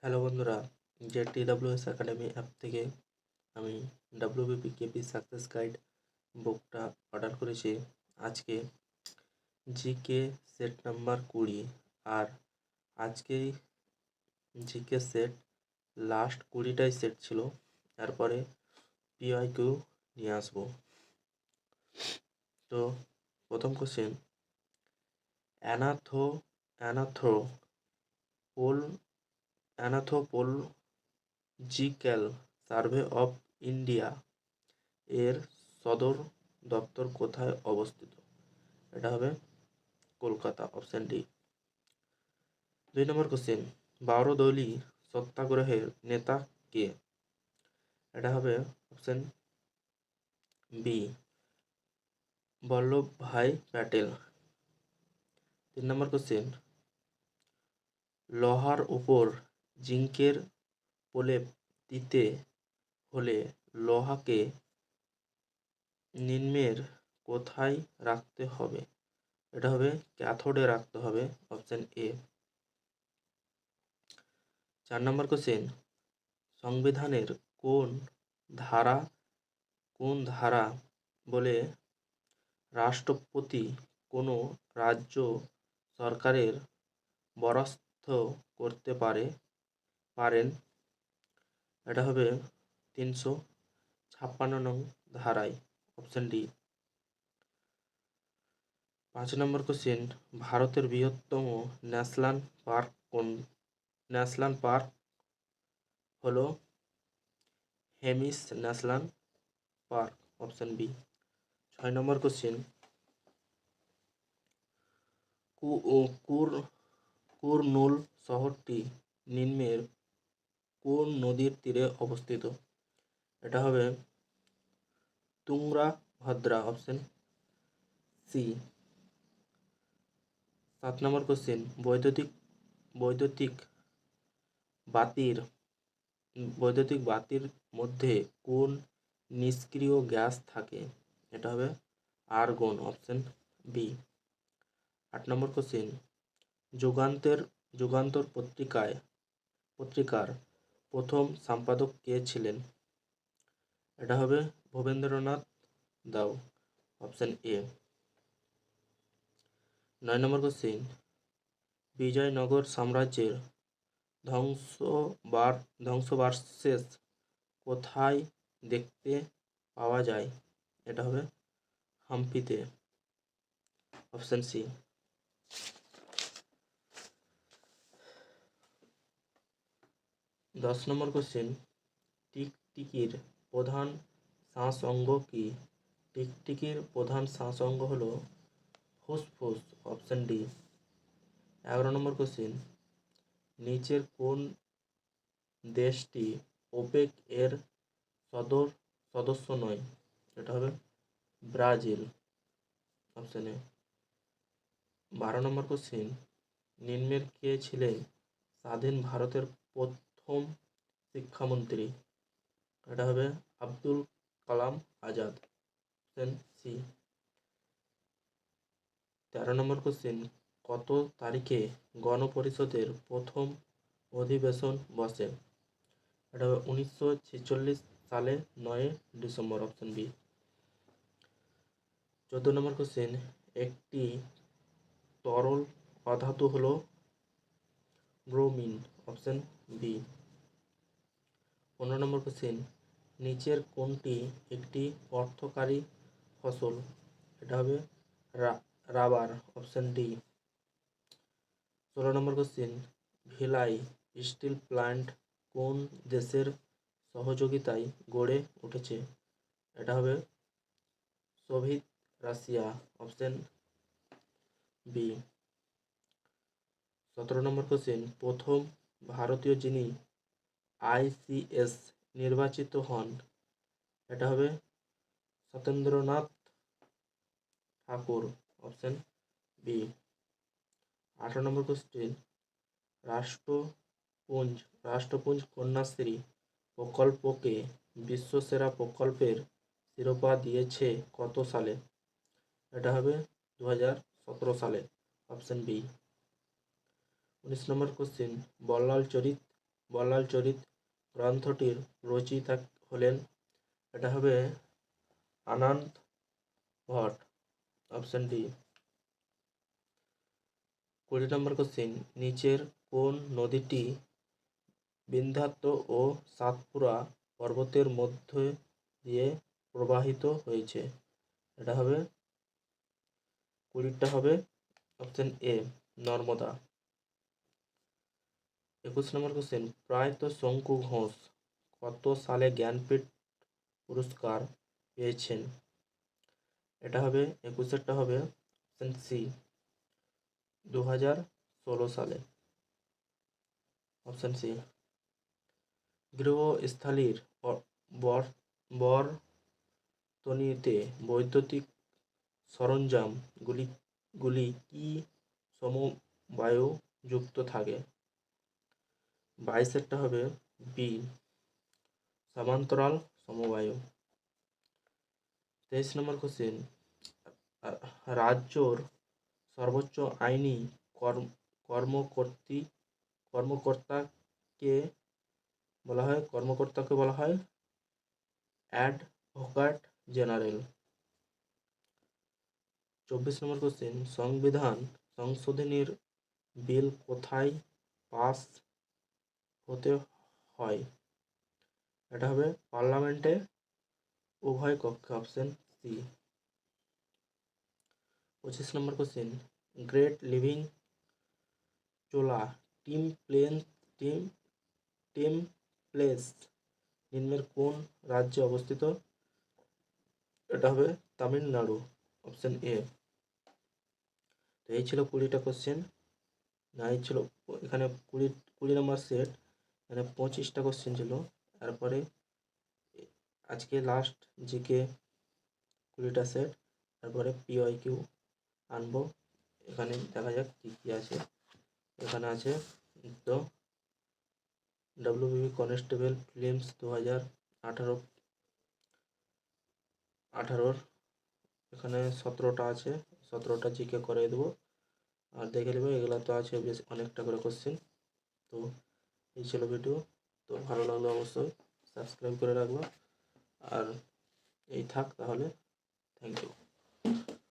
Hello বন্ধুরা, JTWS academy app থেকে আমি WBPKP সাকসেস গাইড বুকটা অর্ডার করেছি। আজকে জিকে সেট নাম্বার 20 আর আজকেই জিকে সেট লাস্ট 20টাই সেট ছিল। তারপরে PYQ নিয়ে আসবো। তো প্রথম কোশ্চেন, অ্যানাথ্রোপোলজিক্যাল সার্ভে অফ ইন্ডিয়া এর সদর দপ্তর কোথায় অবস্থিত? এটা হবে কলকাতা, অপশন ডি। 2 নম্বর কোশ্চেন, বারোদলী সত্যাগ্রহের নেতা কে? এটা হবে অপশন বি, বল্লভভাই প্যাটেল। 3 নম্বর কোশ্চেন, লোহার উপর জিঙ্কের প্রলেপ দিতে হলে লোহাকে নিম্নের কোথায় রাখতে হবে? এটা হবে ক্যাথোডে রাখতে হবে, অপশন এ। 4 নম্বর কোশ্চেন, সংবিধানের ধারা কোন ধারা বলে রাষ্ট্রপতি কোনো রাজ্য সরকারের বরখাস্ত করতে পারেন? এটা হবে 356 নং ধারায়, অপশন ডি। 5 নম্বর কোশ্চেন, ভারতের বৃহত্তম ন্যাশনাল পার্ক হলো Hemis national park, option b. 6 নম্বর কোশ্চেন, কুরনুল শহরটি নিম্নের কোন নদীর তীরে অবস্থিত? এটা হবে তুঙ্গভদ্রা, অপশন সি। 7 নম্বর কোশ্চেন, বৈদ্যুতিক বাতির মধ্যে কোন নিষ্ক্রিয় গ্যাস থাকে? এটা হবে আর্গন, অপশন বি। 8 নম্বর কোশ্চেন, যুগান্তর পত্রিকার প্রথম সম্পাদক কে ছিলেন? এটা হবে ভবেন্দ্রনাথ দাও, অপশন এ। 9 নম্বর কোশ্চেন, বিজয়নগর সাম্রাজ্যের ধ্বংসাবশেষ কোথায় দেখতে পাওয়া যায়? এটা হবে হাম্পিতে, অপশন সি। 10 নম্বর কোশ্চেন, টিকটিকির প্রধান শ্বাস অঙ্গ কি? টিকটিকির প্রধান শ্বাস অঙ্গ হলো ফুসফুস, অপশন ডি। 11 নম্বর কোশ্চেন, নিচের কোন দেশটি ওপেক এর সদস্য নয়? এটা হবে Brazil, option A. 12 number question, নিম্নের কে ছিলেন স্বাধীন ভারতের প্রথম শিক্ষামন্ত্রী? এটা হবে Abdul Kalam Azad, option C. 13 number question, কত তারিখে গণপরিষদের প্রথম অধিবেশন বসে? এটা হবে 1946 সালে 9 ডিসেম্বর, অপশন বি। 14 নম্বর কোশ্চেন, একটি তরল অধাতু হলো ব্রোমিন, অপশন বি। 15 নম্বর কোশ্চেন, নিচের কোনটি একটি অর্থকারী ফসল? এটা হবে রাবার, অপশন ডি। 16 নম্বর কোশ্চেন, ভিলাই স্টিল প্ল্যান্ট কোন দেশের সহযোগিতায় গড়ে উঠেছে? এটা হবে সোভিয়েত রাশিয়া, অপশন বি। 17 নম্বর কোশ্চেন, প্রথম ভারতীয় যিনি ICS নির্বাচিত হন? এটা হবে সত্যেন্দ্রনাথ ঠাকুর, অপশন বি। 18 নম্বর কোশ্চেন, রাষ্ট্রপুঞ্জ কন্যাশ্রী প্রকল্পকে বিশ্বসেরা প্রকল্পের শিরোপা দিয়েছে কত সালে? এটা হবে 2017 সালে, অপশন বি। 19 নম্বর কোশ্চেন, বল্লাল চরিত গ্রন্থটির রচয়িতা হলেন? এটা হবে আনন্দ ভট্ট, অপশন ডি। 20 নম্বর কোশ্চেন, নিচের কোন নদীটি বিন্ধ্যাত্য ও সাতপুরা পর্বতের মধ্যে দিয়ে প্রবাহিত হয়েছে? এটা হবে 20টা হবে option A, Narmada. 21 number question, প্রয়াত শঙ্কু ঘোষ কত সালে জ্ঞানপীঠ পুরস্কার পেয়েছেন? এটা হবে 21এরটা হবে অপশন সি, 2016 সালে, অপশন সি। গৃহস্থালির বর্তনীতে বৈদ্যুতিক সরঞ্জাম গুলি কি সমবায় যুক্ত থাকে? 22এরটা হবে বি, সমান্তরাল সমবায়। 23 নম্বর কোশ্চেন, রাজ্যর সর্বোচ্চ আইনি কর্মকর্তাকে বলা হয় অ্যাডভোকেট জেনারেল। 24 নম্বর কোশ্চেন, সংবিধান সংশোধনীর বিল কোথায় পাস হতে হয়? এটা হবে পার্লামেন্টে উভয় কক্ষে, অপশন সি। 25 নম্বর কোশ্চেন, গ্রেট লিভিং চোলা টেমপ্লেস নিম্নের কোন রাজ্যে অবস্থিত? এটা হবে তামিলনাড়ু, অপশন এ। তো এই ছিল 20টা কোশ্চেন, না এই ছিল এখানে 20 নম্বর সেট, এখানে 25টা কোশ্চেন ছিল। তারপরে আজকে লাস্ট জিকে 20টা সেট, তারপরে PYQ আনবো। এখানে দেখা যাক কী কী আছে। এখানে আছে তো WBB কনস্টেবল ফিল্মস 2018 এখানে 17টা আছে, 17টা জিকে করে দেবো আর দেখে নেবে। এগুলো তো আছে বেশ অনেকটা করে কোশ্চেন। তো এই ছিল ভিডিও। তো ভালো লাগলো অবশ্যই সাবস্ক্রাইব করে রাখবো। আর এই থাক তাহলে, থ্যাংক ইউ।